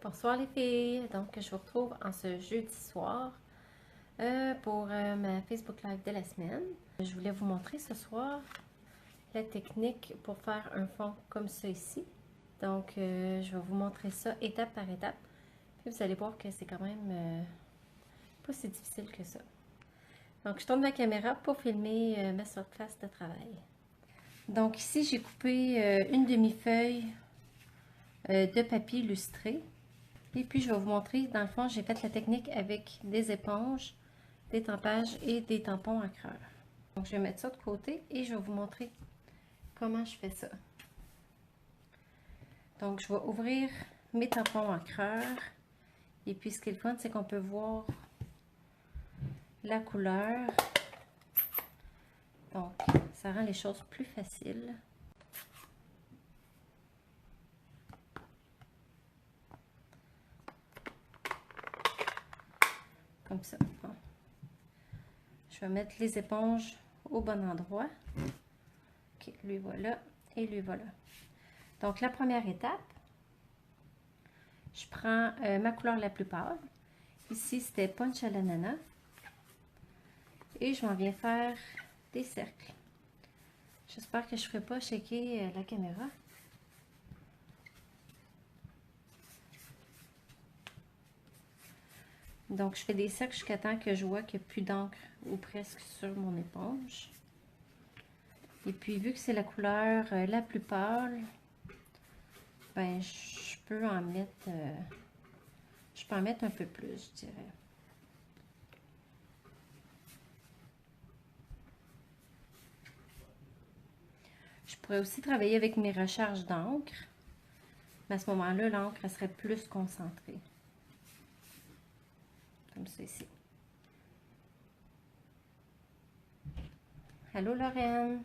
Bonsoir les filles, donc je vous retrouve en ce jeudi soir pour ma Facebook Live de la semaine. Je voulais vous montrer ce soir la technique pour faire un fond comme ça ici. Donc je vais vous montrer ça étape par étape. Puis vous allez voir que c'est quand même pas si difficile que ça. Donc je tourne ma caméra pour filmer ma surface de travail. Donc ici j'ai coupé une demi-feuille de papier illustré. Et puis, je vais vous montrer, dans le fond, j'ai fait la technique avec des éponges, des tempages et des tampons à creur. Donc, je vais mettre ça de côté et je vais vous montrer comment je fais ça. Donc, je vais ouvrir mes tampons à creur. Et puis, ce qui est le fun, c'est qu'on peut voir la couleur. Donc, ça rend les choses plus faciles. Comme ça. Bon. Je vais mettre les éponges au bon endroit. Ok, lui voilà et lui voilà. Donc, la première étape, je prends ma couleur la plus pâle. Ici, c'était Punch à l'ananas. Et je m'en viens faire des cercles. J'espère que je ne ferai pas shaker la caméra. Donc, je fais des cercles jusqu'à temps que je vois qu'il n'y a plus d'encre ou presque sur mon éponge. Et puis, vu que c'est la couleur la plus pâle, ben, je peux en mettre un peu plus, je dirais. Je pourrais aussi travailler avec mes recharges d'encre, mais à ce moment-là, l'encre serait plus concentrée. Comme ça ici. Allô Lorraine!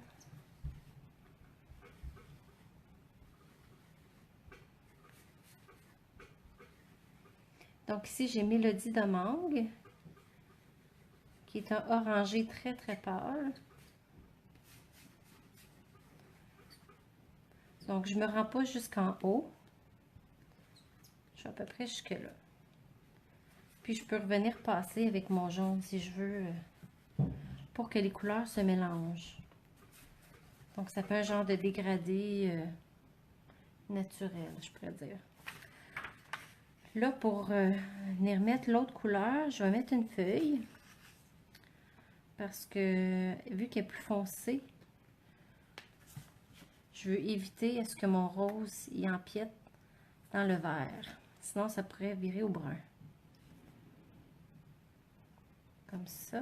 Donc ici, j'ai Mélodie de mangue, qui est un orangé très très pâle. Donc, je ne me rends pas jusqu'en haut. Je suis à peu près jusque là. Puis, je peux revenir passer avec mon jaune si je veux, pour que les couleurs se mélangent. Donc, ça fait un genre de dégradé naturel, je pourrais dire. Là, pour venir mettre l'autre couleur, je vais mettre une feuille. Parce que, vu qu'elle est plus foncée, je veux éviter à ce que mon rose y empiète dans le vert. Sinon, ça pourrait virer au brun. Comme ça.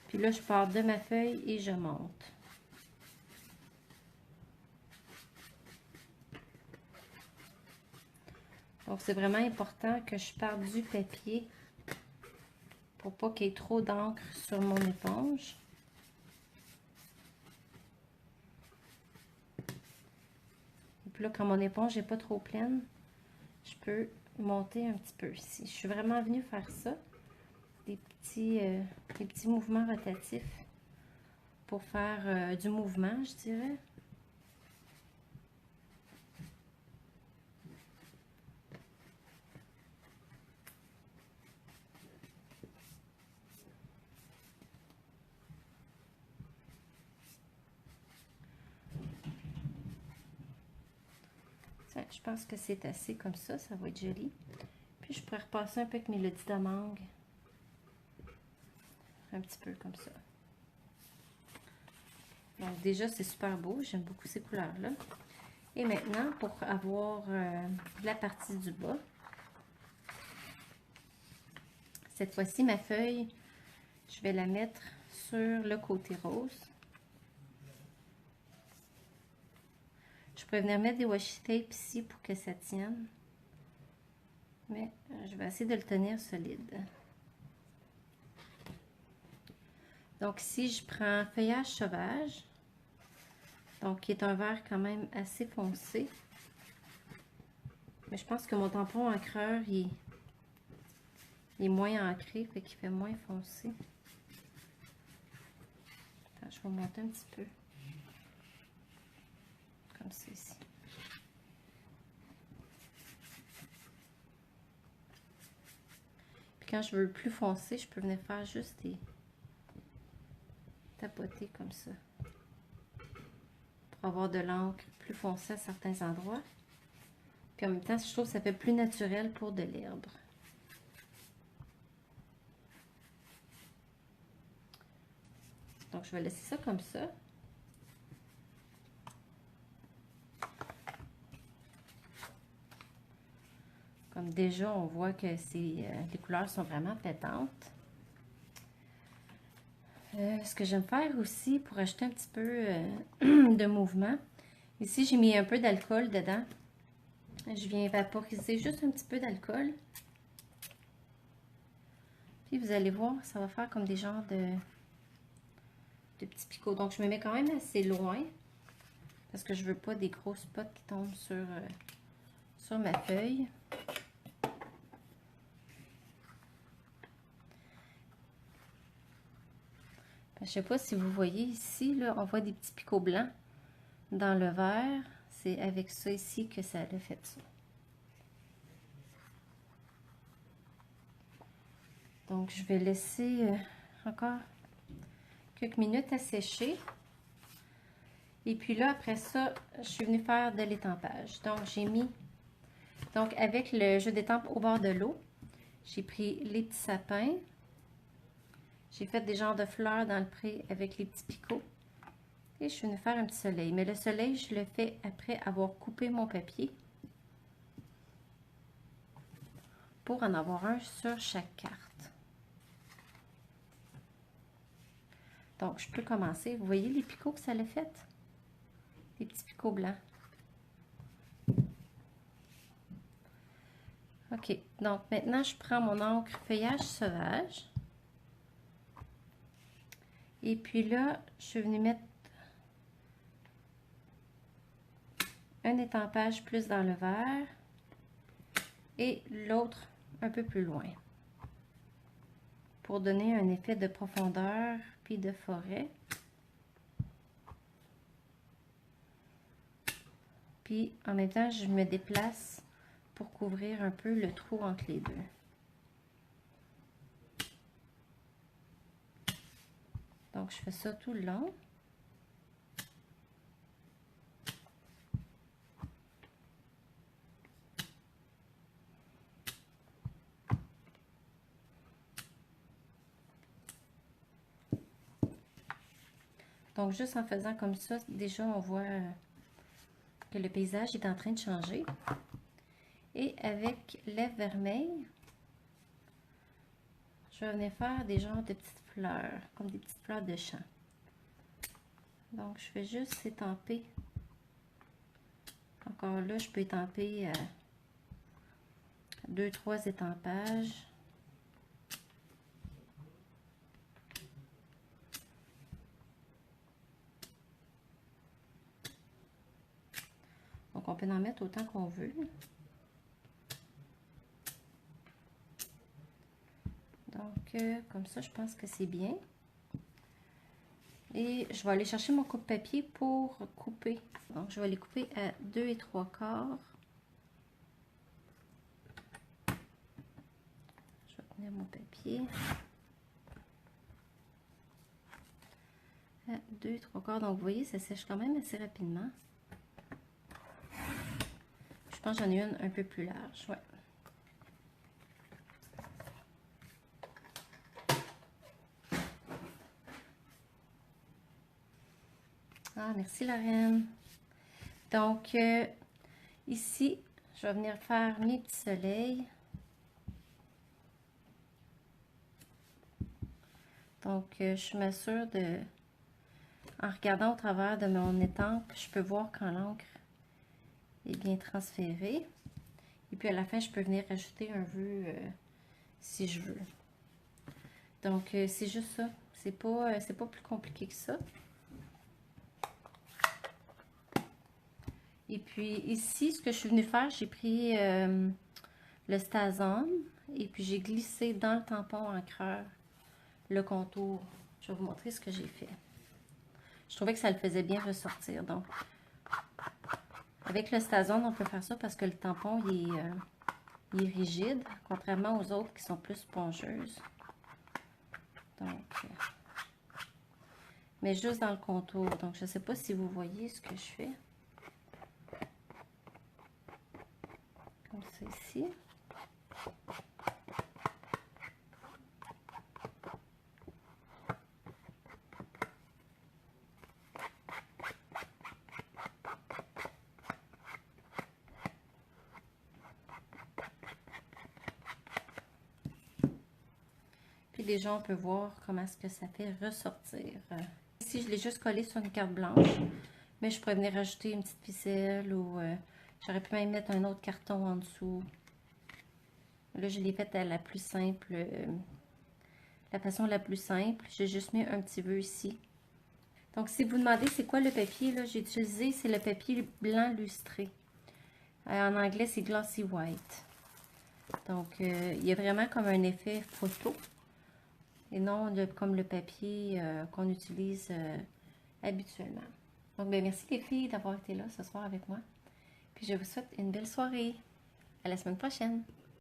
Puis là, je pars de ma feuille et je monte. Donc, c'est vraiment important que je parte du papier pour pas qu'il y ait trop d'encre sur mon éponge. Et puis là, quand mon éponge n'est pas trop pleine, je peux monter un petit peu ici. Je suis vraiment venue faire ça. Des petits mouvements rotatifs pour faire du mouvement, je dirais. Tiens, je pense que c'est assez comme ça va être joli. Puis je pourrais repasser un peu avec Mélodie de mangue. Un petit peu comme ça. Donc déjà, c'est super beau. J'aime beaucoup ces couleurs-là. Et maintenant, pour avoir la partie du bas, cette fois-ci, ma feuille, je vais la mettre sur le côté rose. Je pourrais venir mettre des washi tape ici pour que ça tienne. Mais je vais essayer de le tenir solide. Donc ici, je prends Feuillage sauvage. Donc, qui est un vert quand même assez foncé. Mais je pense que mon tampon encreur, il est moins ancré, fait qu'il fait moins foncé. Attends, je vais monter un petit peu. Comme ça ici. quand je veux le plus foncé, je peux venir faire juste des tapoter comme ça. Pour avoir de l'encre plus foncée à certains endroits. Puis en même temps, je trouve que ça fait plus naturel pour de l'herbe. Donc, je vais laisser ça comme ça. Comme déjà, on voit que les couleurs sont vraiment pétantes. Ce que j'aime faire aussi pour ajouter un petit peu de mouvement. Ici, j'ai mis un peu d'alcool dedans. Je viens vaporiser juste un petit peu d'alcool. Puis vous allez voir, ça va faire comme des genres de petits picots. Donc, je me mets quand même assez loin. Parce que je veux pas des gros spots qui tombent sur ma feuille. Je sais pas si vous voyez ici, là, on voit des petits picots blancs dans le verre. C'est avec ça ici que ça a fait ça. Donc, je vais laisser encore quelques minutes à sécher. Et puis là, après ça, je suis venue faire de l'étampage. Donc, j'ai mis, avec le jeu d'étampe au bord de l'eau, j'ai pris les petits sapins. J'ai fait des genres de fleurs dans le pré avec les petits picots. Et je suis venue faire un petit soleil. Mais le soleil, je le fais après avoir coupé mon papier. Pour en avoir un sur chaque carte. Donc, je peux commencer. Vous voyez les picots que ça l'a fait? Les petits picots blancs. OK. Donc, maintenant, je prends mon encre feuillage sauvage. Et puis là, je suis venue mettre un étampage plus dans le vert. Et l'autre un peu plus loin. Pour donner un effet de profondeur puis de forêt. Puis en même temps, je me déplace pour couvrir un peu le trou entre les deux. Donc je fais ça tout le long. Donc juste en faisant comme ça, déjà on voit que le paysage est en train de changer. Et avec lèvres vermeilles, je vais venir faire des genres de petites fleurs, comme des petites fleurs de champ. Donc je vais juste étamper. Encore là, je peux étamper 2-3 étampages. Donc on peut en mettre autant qu'on veut. Donc comme ça, je pense que c'est bien. Et je vais aller chercher mon coupe-papier pour couper. Donc je vais les couper à 2 3/4. Je vais tenir mon papier. À 2 3/4. Donc vous voyez, ça sèche quand même assez rapidement. Je pense que j'en ai une un peu plus large. Ouais. Ah, merci Lorraine. Donc, ici, je vais venir faire mes petits soleils. Donc, je m'assure de, en regardant au travers de mon étampe, je peux voir quand l'encre est bien transférée. Et puis à la fin, je peux venir ajouter un vœu si je veux. Donc, c'est juste ça. C'est pas plus compliqué que ça. Et puis ici, ce que je suis venue faire, j'ai pris le Stazone et puis j'ai glissé dans le tampon encreur le contour. Je vais vous montrer ce que j'ai fait. Je trouvais que ça le faisait bien ressortir. Donc, avec le Stazone, on peut faire ça parce que le tampon, il il est rigide, contrairement aux autres qui sont plus spongieuses. Donc, mais juste dans le contour. Donc, je ne sais pas si vous voyez ce que je fais. Comme ça ici. Puis déjà, on peut voir comment est-ce que ça fait ressortir. Ici, je l'ai juste collé sur une carte blanche, mais je pourrais venir rajouter une petite ficelle ou j'aurais pu même mettre un autre carton en dessous. Là, je l'ai fait à la plus simple, la façon la plus simple. J'ai juste mis un petit vœu ici. Donc, si vous demandez c'est quoi le papier, là, j'ai utilisé, c'est le papier blanc lustré. En anglais, c'est Glossy White. Donc, il y a vraiment comme un effet photo. Et non comme le papier qu'on utilise habituellement. Donc, bien, merci les filles d'avoir été là ce soir avec moi. Puis, je vous souhaite une belle soirée. À la semaine prochaine.